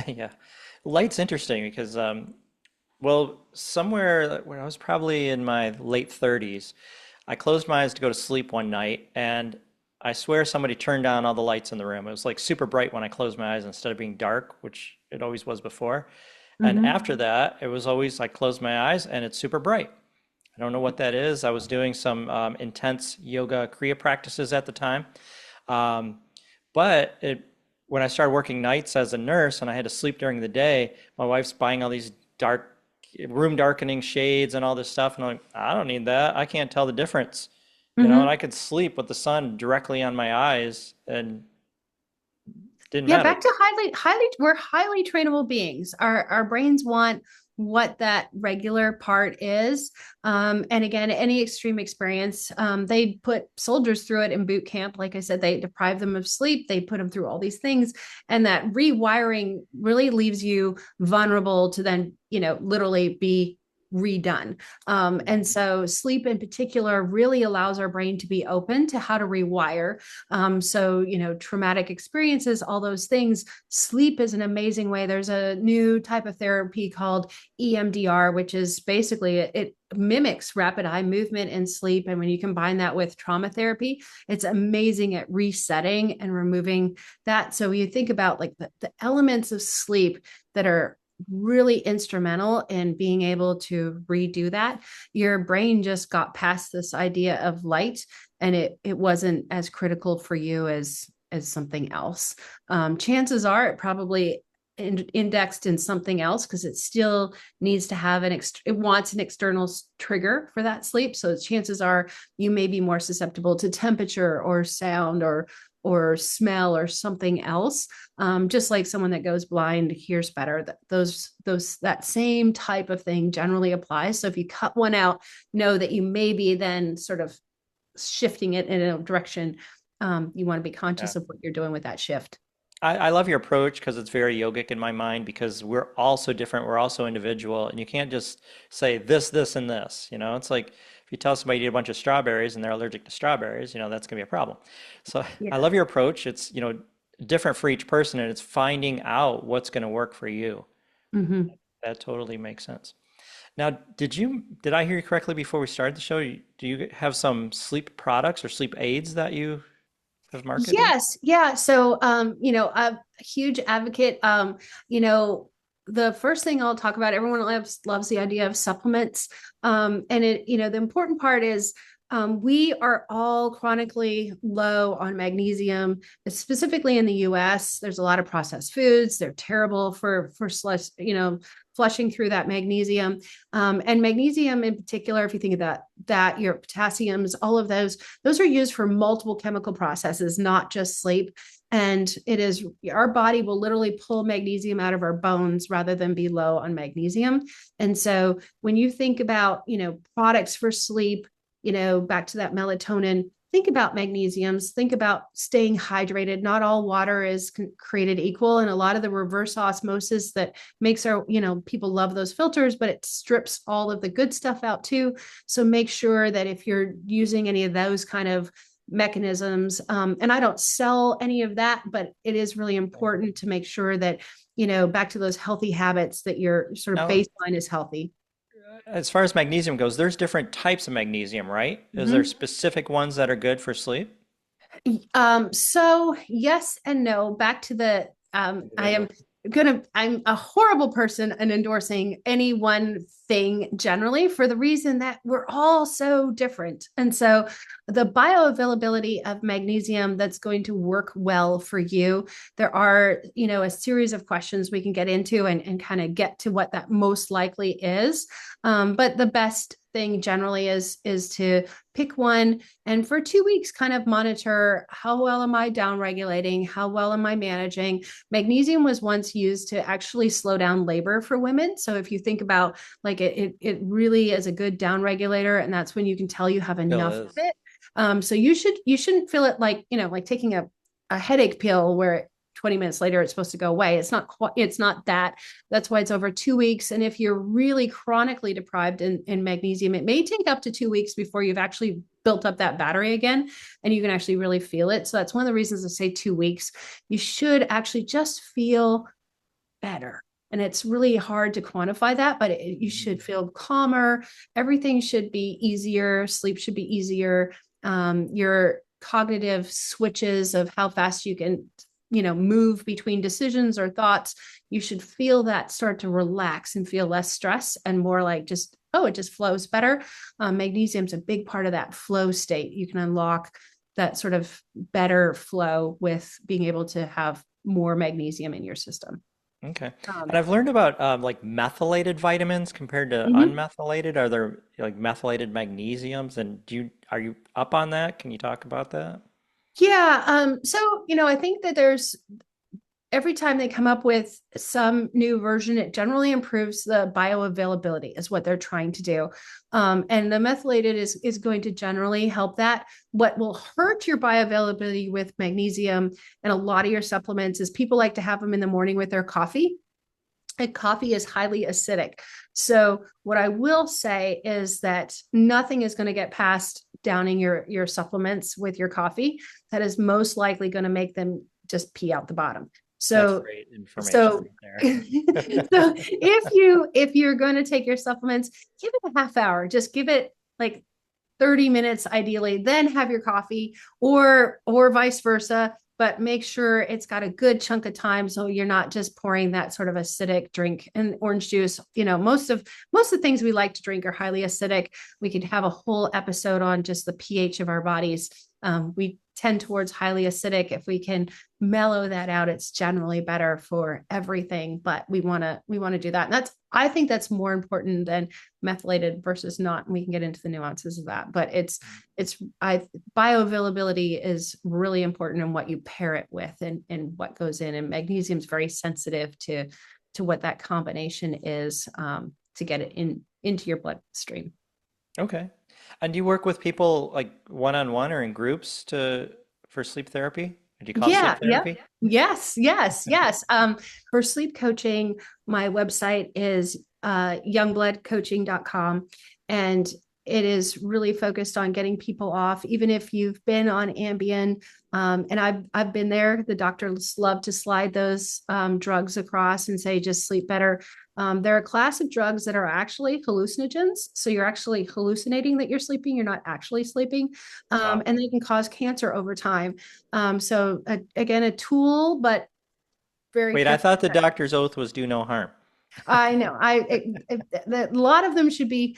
B: Yeah. Light's interesting because, well, somewhere when I was probably in my late 30s, I closed my eyes to go to sleep one night, and I swear somebody turned down all the lights in the room. It was like super bright when I closed my eyes instead of being dark, which it always was before. And
A: Mm-hmm.
B: after that, it was always I close my eyes and it's super bright. I don't know what that is. I was doing some intense yoga Kriya practices at the time. Um, but when I started working nights as a nurse and I had to sleep during the day, my wife's buying all these dark, room darkening shades and all this stuff. And I'm like, I don't need that. I can't tell the difference, and
A: Mm-hmm.
B: I could sleep with the sun directly on my eyes and didn't
A: Yeah,
B: matter.
A: back to we're highly trainable beings. Our brains want what that regular part is. And again, any extreme experience, they put soldiers through it in boot camp. Like I said, they deprive them of sleep, they put them through all these things. And that rewiring really leaves you vulnerable to then, literally be redone. And so sleep in particular really allows our brain to be open to how to rewire. So, traumatic experiences, all those things, sleep is an amazing way. There's a new type of therapy called EMDR, which is basically it mimics rapid eye movement in sleep. And when you combine that with trauma therapy, it's amazing at resetting and removing that. So you think about like the elements of sleep that are really instrumental in being able to redo that. Your brain just got past this idea of light and it wasn't as critical for you as something else. Chances are it probably indexed in something else because it still needs to have it wants an external trigger for that sleep. So chances are you may be more susceptible to temperature or sound or smell or something else. Just like someone that goes blind hears better. That same type of thing generally applies. So if you cut one out, know that you may be then sort of shifting it in a direction. You want to be
B: Yeah.
A: conscious of what you're doing with that shift.
B: I love your approach because it's very yogic in my mind because we're all so different. We're all so individual. And you can't just say this, this, and this. It's like if you tell somebody to eat a bunch of strawberries and they're allergic to strawberries, that's going to be a problem. So I
A: Yeah.
B: love your approach. It's, different for each person and it's finding out what's going to work for you.
A: Mm-hmm.
B: That totally makes sense. Now, did I hear you correctly before we started the show? Do you have some sleep products or sleep aids that you have marketed?
A: Yes, yeah. So, I'm a huge advocate. The first thing I'll talk about, everyone loves the idea of supplements. And the important part is we are all chronically low on magnesium, specifically in the US. There's a lot of processed foods. They're terrible for flushing through that magnesium. And magnesium in particular, if you think of that your potassiums, all of those are used for multiple chemical processes, not just sleep. And it is our body will literally pull magnesium out of our bones rather than be low on magnesium. And so when you think about, products for sleep, back to that melatonin, think about magnesiums, think about staying hydrated. Not all water is created equal. And a lot of the reverse osmosis that makes our, people love those filters, but it strips all of the good stuff out too. So make sure that if you're using any of those kind of mechanisms, and I don't sell any of that, but it is really important to make sure that, back to those healthy habits, that your sort of
B: Now,
A: baseline is healthy.
B: as far as magnesium goes, there's different types of magnesium, right? Is there
A: Mm-hmm.
B: specific ones that are good for sleep?
A: So yes and no. Back to the I'm a horrible person in endorsing any one thing generally for the reason that we're all so different. And so the bioavailability of magnesium that's going to work well for you, there are, a series of questions we can get into and kind of get to what that most likely is. But the best thing generally is to pick one and for 2 weeks kind of monitor how well am I down regulating, how well am I managing. Magnesium was once used to actually slow down labor for women. So if you think about like it really is a good down regulator, and that's when you can tell you have
B: Still
A: enough of
B: is.
A: it. So you shouldn't feel it like, like taking a headache pill where 20 minutes later it's supposed to go away. It's not that. That's why it's over 2 weeks. And if you're really chronically deprived in magnesium, it may take up to 2 weeks before you've actually built up that battery again and you can actually really feel it. So that's one of the reasons I say 2 weeks. You should actually just feel better. And it's really hard to quantify that, but you should feel calmer. Everything should be easier. Sleep should be easier. Your cognitive switches of how fast you can, move between decisions or thoughts, you should feel that start to relax and feel less stress and more like just, oh, it just flows better. Magnesium's a big part of that flow state. You can unlock that sort of better flow with being able to have more magnesium in your system.
B: Okay. And
A: Um,
B: I've learned about like methylated vitamins compared to
A: mhm.
B: unmethylated. Are there like methylated magnesiums? And are you up on that? Can you talk about that?
A: Yeah. So, I think that there's every time they come up with some new version, it generally improves the bioavailability, is what they're trying to do. And the methylated is going to generally help that. What will hurt your bioavailability with magnesium and a lot of your supplements is people like to have them in the morning with their coffee. And coffee is highly acidic. So what I will say is that nothing is going to get past downing your supplements with your coffee. That is most likely going to make them just pee out the bottom.
B: That's
A: So
B: great information
A: so
B: right
A: so
B: there.
A: if you're going to take your supplements, give it a half hour. Just give it like 30 minutes ideally, then have your coffee, or vice versa, but make sure it's got a good chunk of time so you're not just pouring that sort of acidic drink. And orange juice, most of the things we like to drink are highly acidic. We could have a whole episode on just the pH of our bodies. We tend towards highly acidic. If we can mellow that out, it's generally better for everything, but we want to do that. And I think that's more important than methylated versus not. And we can get into the nuances of that, but I bioavailability is really important in what you pair it with and what goes in. And magnesium is very sensitive to what that combination is, to get it into your bloodstream.
B: Okay. And do you work with people like one-on-one or in groups for sleep therapy? Do you call it sleep
A: Yeah, yeah.
B: therapy?
A: Yes, yes, yes. For sleep coaching, my website is youngbloodcoaching.com. And it is really focused on getting people off, even if you've been on Ambien. And I've been there. The doctors love to slide those drugs across and say, just sleep better. They're a class of drugs that are actually hallucinogens. So you're actually hallucinating that you're sleeping. You're not actually sleeping.
B: Wow.
A: And they can cause cancer over time. So again, a tool, but very
B: Wait, I
A: careful.
B: thought the doctor's oath was do no harm.
A: I know. A lot of them should be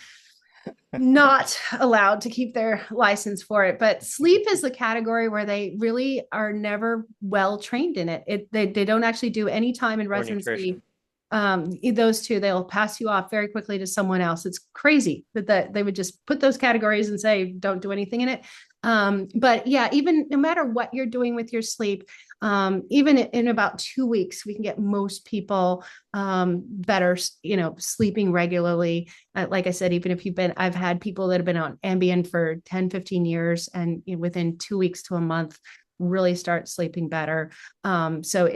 A: not allowed to keep their license for it. But sleep is the category where they really are never well trained in it. They don't actually do any time in
B: Or nutrition.
A: residency. Those two, they'll pass you off very quickly to someone else. It's crazy that they would just put those categories and say don't do anything in it. But yeah, even no matter what you're doing with your sleep, even in about 2 weeks, we can get most people better, sleeping regularly. Like I said, even if I've had people that have been on Ambien for 10, 15 years and within 2 weeks to a month, really start sleeping better. So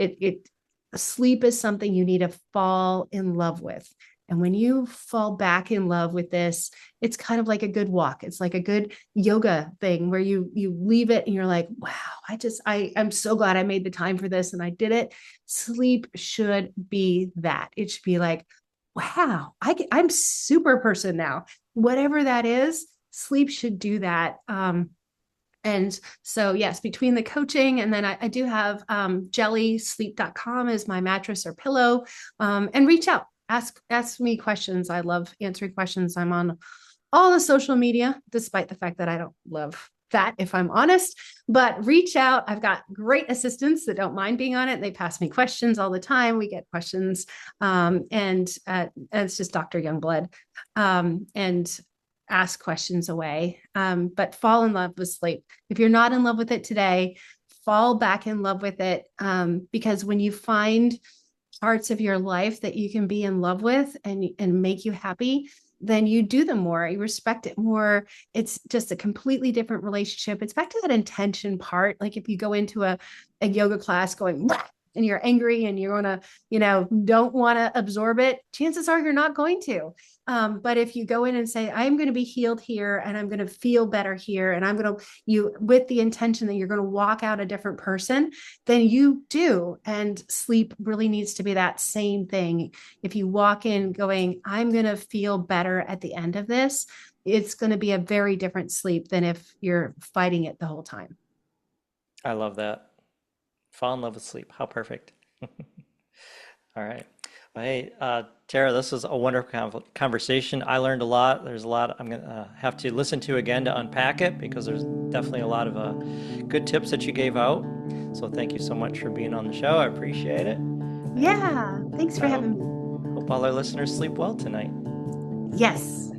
A: sleep is something you need to fall in love with. And when you fall back in love with this, it's kind of like a good walk. It's like a good yoga thing where you leave it and you're like, wow, I'm so glad I made the time for this and I did it. Sleep should be that. It should be like, wow, I'm super person now. Whatever that is, sleep should do that. And so, yes, between the coaching and then I do have jellysleep.com is my mattress or pillow, and reach out, ask me questions. I love answering questions. I'm on all the social media, despite the fact that I don't love that, if I'm honest, but reach out. I've got great assistants that don't mind being on it. They pass me questions all the time. We get questions. And it's just Dr. Youngblood. And ask questions away. But fall in love with sleep. If you're not in love with it today, fall back in love with it. Because when you find parts of your life that you can be in love with and make you happy, then you do them more, you respect it more. It's just a completely different relationship. It's back to that intention part. Like if you go into a yoga class going and you're angry and you're gonna, don't want to absorb it, chances are you're not going to. But if you go in and say, I'm going to be healed here and I'm going to feel better here, and I'm going to, with the intention that you're going to walk out a different person, then you do. And sleep really needs to be that same thing. If you walk in going, I'm going to feel better at the end of this, it's going to be a very different sleep than if you're fighting it the whole time.
B: I love that. Fall in love with sleep. How perfect. All right. Well, hey, Tara, this was a wonderful conversation. I learned a lot. There's a lot I'm going to have to listen to again to unpack it, because there's definitely a lot of good tips that you gave out. So thank you so much for being on the show. I appreciate it.
A: Yeah. Thanks for
B: I
A: having me.
B: hope all our listeners sleep well tonight.
A: Yes.